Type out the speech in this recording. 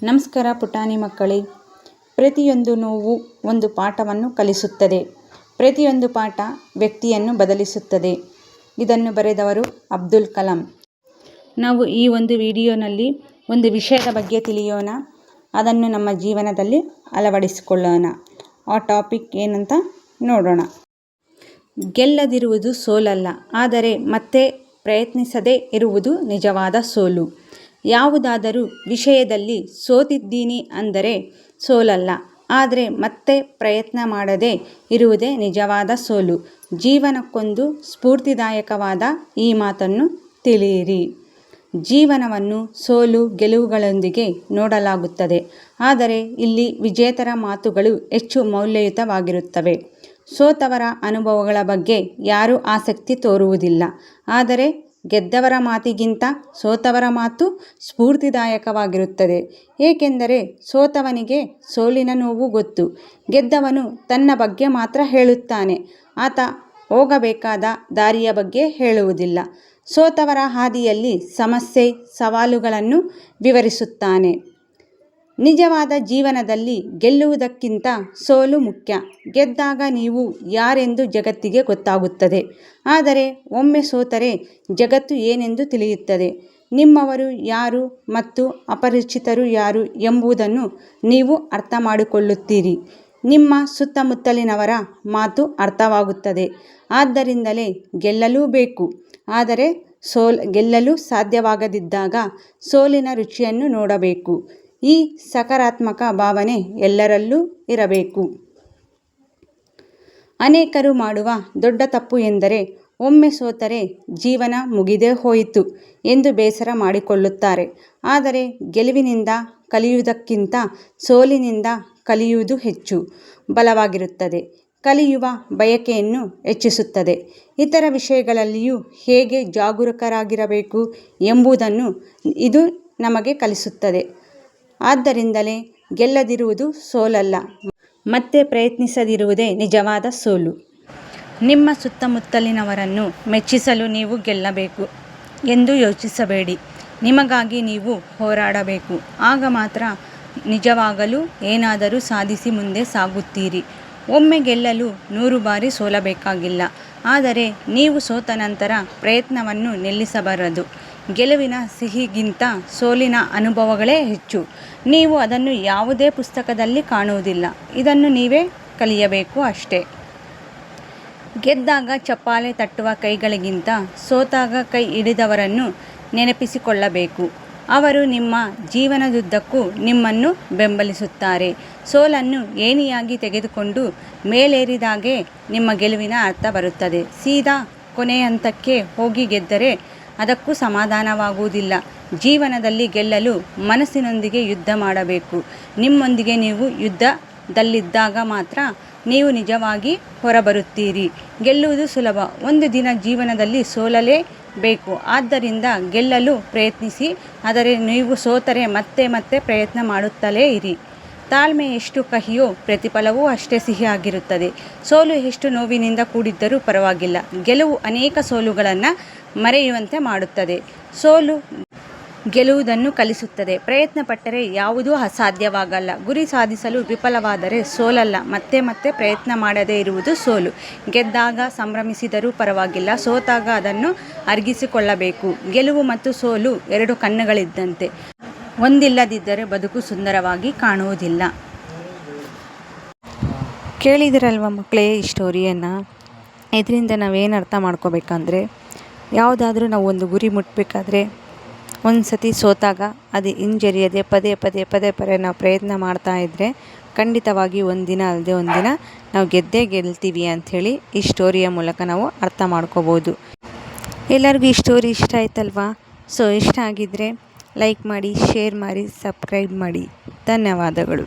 ನಮಸ್ಕಾರ ಪುಟಾಣಿ ಮಕ್ಕಳೇ. ಪ್ರತಿಯೊಂದು ನೋವು ಒಂದು ಪಾಠವನ್ನು ಕಲಿಸುತ್ತದೆ. ಪ್ರತಿಯೊಂದು ಪಾಠ ವ್ಯಕ್ತಿಯನ್ನು ಬದಲಿಸುತ್ತದೆ. ಇದನ್ನು ಬರೆದವರು ಅಬ್ದುಲ್ ಕಲಾಂ. ನಾವು ಈ ಒಂದು ವಿಡಿಯೋನಲ್ಲಿ ಒಂದು ವಿಷಯದ ಬಗ್ಗೆ ತಿಳಿಯೋಣ, ಅದನ್ನು ನಮ್ಮ ಜೀವನದಲ್ಲಿ ಅಳವಡಿಸಿಕೊಳ್ಳೋಣ. ಆ ಟಾಪಿಕ್ ಏನಂತ ನೋಡೋಣ. ಗೆಲ್ಲದಿರುವುದು ಸೋಲಲ್ಲ, ಆದರೆ ಮತ್ತೆ ಪ್ರಯತ್ನಿಸದೇ ಇರುವುದು ನಿಜವಾದ ಸೋಲು. ಯಾವುದಾದರೂ ವಿಷಯದಲ್ಲಿ ಸೋತಿದ್ದೀನಿ ಅಂದರೆ ಸೋಲಲ್ಲ, ಆದರೆ ಮತ್ತೆ ಪ್ರಯತ್ನ ಮಾಡದೇ ಇರುವುದೇ ನಿಜವಾದ ಸೋಲು. ಜೀವನಕ್ಕೊಂದು ಸ್ಫೂರ್ತಿದಾಯಕವಾದ ಈ ಮಾತನ್ನು ತಿಳಿಯಿರಿ. ಜೀವನವನ್ನು ಸೋಲು ಗೆಲುವುಗಳೊಂದಿಗೆ ನೋಡಲಾಗುತ್ತದೆ, ಆದರೆ ಇಲ್ಲಿ ವಿಜೇತರ ಮಾತುಗಳು ಹೆಚ್ಚು ಮೌಲ್ಯಯುತವಾಗಿರುತ್ತವೆ. ಸೋತವರ ಅನುಭವಗಳ ಬಗ್ಗೆ ಯಾರೂ ಆಸಕ್ತಿ ತೋರುವುದಿಲ್ಲ, ಆದರೆ ಗೆದ್ದವರ ಮಾತಿಗಿಂತ ಸೋತವರ ಮಾತು ಸ್ಫೂರ್ತಿದಾಯಕವಾಗಿರುತ್ತದೆ. ಏಕೆಂದರೆ ಸೋತವನಿಗೆ ಸೋಲಿನ ನೋವು ಗೊತ್ತು, ಗೆದ್ದವನು ತನ್ನ ಬಗ್ಗೆ ಮಾತ್ರ ಹೇಳುತ್ತಾನೆ. ಆತ ಹೋಗಬೇಕಾದ ದಾರಿಯ ಬಗ್ಗೆ ಹೇಳುವುದಿಲ್ಲ. ಸೋತವರ ಹಾದಿಯಲ್ಲಿ ಸಮಸ್ಯೆ, ಸವಾಲುಗಳನ್ನು ವಿವರಿಸುತ್ತಾನೆ. ನಿಜವಾದ ಜೀವನದಲ್ಲಿ ಗೆಲ್ಲುವುದಕ್ಕಿಂತ ಸೋಲು ಮುಖ್ಯ. ಗೆದ್ದಾಗ ನೀವು ಯಾರೆಂದು ಜಗತ್ತಿಗೆ ಗೊತ್ತಾಗುತ್ತದೆ, ಆದರೆ ಒಮ್ಮೆ ಸೋತರೆ ಜಗತ್ತು ಏನೆಂದು ತಿಳಿಯುತ್ತದೆ. ನಿಮ್ಮವರು ಯಾರು ಮತ್ತು ಅಪರಿಚಿತರು ಯಾರು ಎಂಬುದನ್ನು ನೀವು ಅರ್ಥ ಮಾಡಿಕೊಳ್ಳುತ್ತೀರಿ. ನಿಮ್ಮ ಸುತ್ತಮುತ್ತಲಿನವರ ಮಾತು ಅರ್ಥವಾಗುತ್ತದೆ. ಆದ್ದರಿಂದಲೇ ಗೆಲ್ಲಲೂ ಬೇಕು, ಆದರೆ ಗೆಲ್ಲಲು ಸಾಧ್ಯವಾಗದಿದ್ದಾಗ ಸೋಲಿನ ರುಚಿಯನ್ನು ನೋಡಬೇಕು. ಈ ಸಕಾರಾತ್ಮಕ ಭಾವನೆ ಎಲ್ಲರಲ್ಲೂ ಇರಬೇಕು. ಅನೇಕರು ಮಾಡುವ ದೊಡ್ಡ ತಪ್ಪು ಎಂದರೆ ಒಮ್ಮೆ ಸೋತರೆ ಜೀವನ ಮುಗಿದೇ ಹೋಯಿತು ಎಂದು ಬೇಸರ ಮಾಡಿಕೊಳ್ಳುತ್ತಾರೆ. ಆದರೆ ಗೆಲುವಿನಿಂದ ಕಲಿಯುವುದಕ್ಕಿಂತ ಸೋಲಿನಿಂದ ಕಲಿಯುವುದು ಹೆಚ್ಚು ಬಲವಾಗಿರುತ್ತದೆ. ಕಲಿಯುವ ಬಯಕೆಯನ್ನು ಹೆಚ್ಚಿಸುತ್ತದೆ. ಇತರ ವಿಷಯಗಳಲ್ಲಿಯೂ ಹೇಗೆ ಜಾಗರೂಕರಾಗಿರಬೇಕು ಎಂಬುದನ್ನು ಇದು ನಮಗೆ ಕಲಿಸುತ್ತದೆ. ಆದ್ದರಿಂದಲೇ ಗೆಲ್ಲದಿರುವುದು ಸೋಲಲ್ಲ, ಮತ್ತೆ ಪ್ರಯತ್ನಿಸದಿರುವುದೇ ನಿಜವಾದ ಸೋಲು. ನಿಮ್ಮ ಸುತ್ತಮುತ್ತಲಿನವರನ್ನು ಮೆಚ್ಚಿಸಲು ನೀವು ಗೆಲ್ಲಬೇಕು ಎಂದು ಯೋಚಿಸಬೇಡಿ. ನಿಮಗಾಗಿ ನೀವು ಹೋರಾಡಬೇಕು. ಆಗ ಮಾತ್ರ ನಿಜವಾಗಲೂ ಏನಾದರೂ ಸಾಧಿಸಿ ಮುಂದೆ ಸಾಗುತ್ತೀರಿ. ಒಮ್ಮೆ ಗೆಲ್ಲಲು 100 ಬಾರಿ ಸೋಲಬೇಕಾಗಿಲ್ಲ, ಆದರೆ ನೀವು ಸೋತ ನಂತರ ಪ್ರಯತ್ನವನ್ನು ನಿಲ್ಲಿಸಬಾರದು. ಗೆಲುವಿನ ಸಿಹಿಗಿಂತ ಸೋಲಿನ ಅನುಭವಗಳೇ ಹೆಚ್ಚು. ನೀವು ಅದನ್ನು ಯಾವುದೇ ಪುಸ್ತಕದಲ್ಲಿ ಕಾಣುವುದಿಲ್ಲ, ಇದನ್ನು ನೀವೇ ಕಲಿಯಬೇಕು ಅಷ್ಟೇ. ಗೆದ್ದಾಗ ಚಪ್ಪಾಳೆ ತಟ್ಟುವ ಕೈಗಳಿಗಿಂತ ಸೋತಾಗ ಕೈ ಹಿಡಿದವರನ್ನು ನೆನಪಿಸಿಕೊಳ್ಳಬೇಕು. ಅವರು ನಿಮ್ಮ ಜೀವನದುದ್ದಕ್ಕೂ ನಿಮ್ಮನ್ನು ಬೆಂಬಲಿಸುತ್ತಾರೆ. ಸೋಲನ್ನು ಏಣಿಯಾಗಿ ತೆಗೆದುಕೊಂಡು ಮೇಲೇರಿದಾಗೆ ನಿಮ್ಮ ಗೆಲುವಿನ ಅರ್ಥ ಬರುತ್ತದೆ. ಸೀದಾ ಕೊನೆಯ ಹಂತಕ್ಕೆ ಹೋಗಿ ಗೆದ್ದರೆ ಅದಕ್ಕೂ ಸಮಾಧಾನವಾಗುವುದಿಲ್ಲ. ಜೀವನದಲ್ಲಿ ಗೆಲ್ಲಲು ಮನಸ್ಸಿನೊಂದಿಗೆ ಯುದ್ಧ ಮಾಡಬೇಕು. ನಿಮ್ಮೊಂದಿಗೆ ನೀವು ಯುದ್ಧದಲ್ಲಿದ್ದಾಗ ಮಾತ್ರ ನೀವು ನಿಜವಾಗಿ ಹೊರಬರುತ್ತೀರಿ. ಗೆಲ್ಲುವುದು ಸುಲಭ, ಒಂದು ದಿನ ಜೀವನದಲ್ಲಿ ಸೋಲಲೇ ಬೇಕು. ಆದ್ದರಿಂದ ಗೆಲ್ಲಲು ಪ್ರಯತ್ನಿಸಿ, ಆದರೆ ನೀವು ಸೋತರೆ ಮತ್ತೆ ಮತ್ತೆ ಪ್ರಯತ್ನ ಮಾಡುತ್ತಲೇ ಇರಿ. ತಾಳ್ಮೆ ಎಷ್ಟು ಕಹಿಯೋ ಪ್ರತಿಫಲವೂ ಅಷ್ಟೇ ಸಿಹಿಯಾಗಿರುತ್ತದೆ. ಸೋಲು ಎಷ್ಟು ನೋವಿನಿಂದ ಕೂಡಿದ್ದರೂ ಪರವಾಗಿಲ್ಲ, ಗೆಲುವು ಅನೇಕ ಸೋಲುಗಳನ್ನು ಮರೆಯುವಂತೆ ಮಾಡುತ್ತದೆ. ಸೋಲು ಗೆಲ್ಲುವುದನ್ನು ಕಲಿಸುತ್ತದೆ. ಪ್ರಯತ್ನ ಪಟ್ಟರೆ ಯಾವುದೂ ಅಸಾಧ್ಯವಾಗಲ್ಲ. ಗುರಿ ಸಾಧಿಸಲು ವಿಫಲವಾದರೆ ಸೋಲಲ್ಲ, ಮತ್ತೆ ಮತ್ತೆ ಪ್ರಯತ್ನ ಮಾಡದೇ ಇರುವುದು ಸೋಲು. ಗೆದ್ದಾಗ ಸಂಭ್ರಮಿಸಿದರೂ ಪರವಾಗಿಲ್ಲ, ಸೋತಾಗ ಅದನ್ನು ಅರಗಿಸಿಕೊಳ್ಳಬೇಕು. ಗೆಲುವು ಮತ್ತು ಸೋಲು 2 ಕಣ್ಣುಗಳಿದ್ದಂತೆ, ಒಂದಿಲ್ಲದಿದ್ದರೆ ಬದುಕು ಸುಂದರವಾಗಿ ಕಾಣುವುದಿಲ್ಲ. ಕೇಳಿದಿರಲ್ವ ಮಕ್ಕಳೇ ಈ ಸ್ಟೋರಿಯನ್ನು? ಇದರಿಂದ ನಾವೇನು ಅರ್ಥ ಮಾಡ್ಕೋಬೇಕಂದ್ರೆ, ಯಾವುದಾದ್ರೂ ನಾವು ಒಂದು ಗುರಿ ಮುಟ್ಟಬೇಕಾದ್ರೆ ಒಂದು ಸತಿ ಸೋತಾಗ ಅದು ಹಿಂಜರಿಯದೆ ಪದೇ ಪದೇ ನಾವು ಪ್ರಯತ್ನ ಮಾಡ್ತಾ ಇದ್ದರೆ ಖಂಡಿತವಾಗಿ ಒಂದಿನ ಅಲ್ಲದೆ ಒಂದಿನ ನಾವು ಗೆಲ್ತೀವಿ ಅಂಥೇಳಿ ಈ ಸ್ಟೋರಿಯ ಮೂಲಕ ನಾವು ಅರ್ಥ ಮಾಡ್ಕೋಬೋದು. ಎಲ್ಲರಿಗೂ ಈ ಸ್ಟೋರಿ ಇಷ್ಟ ಆಯ್ತಲ್ವಾ? ಸೊ ಇಷ್ಟ ಆಗಿದ್ದರೆ ಲೈಕ್ ಮಾಡಿ, ಶೇರ್ ಮಾಡಿ, ಸಬ್ಸ್ಕ್ರೈಬ್ ಮಾಡಿ. ಧನ್ಯವಾದಗಳು.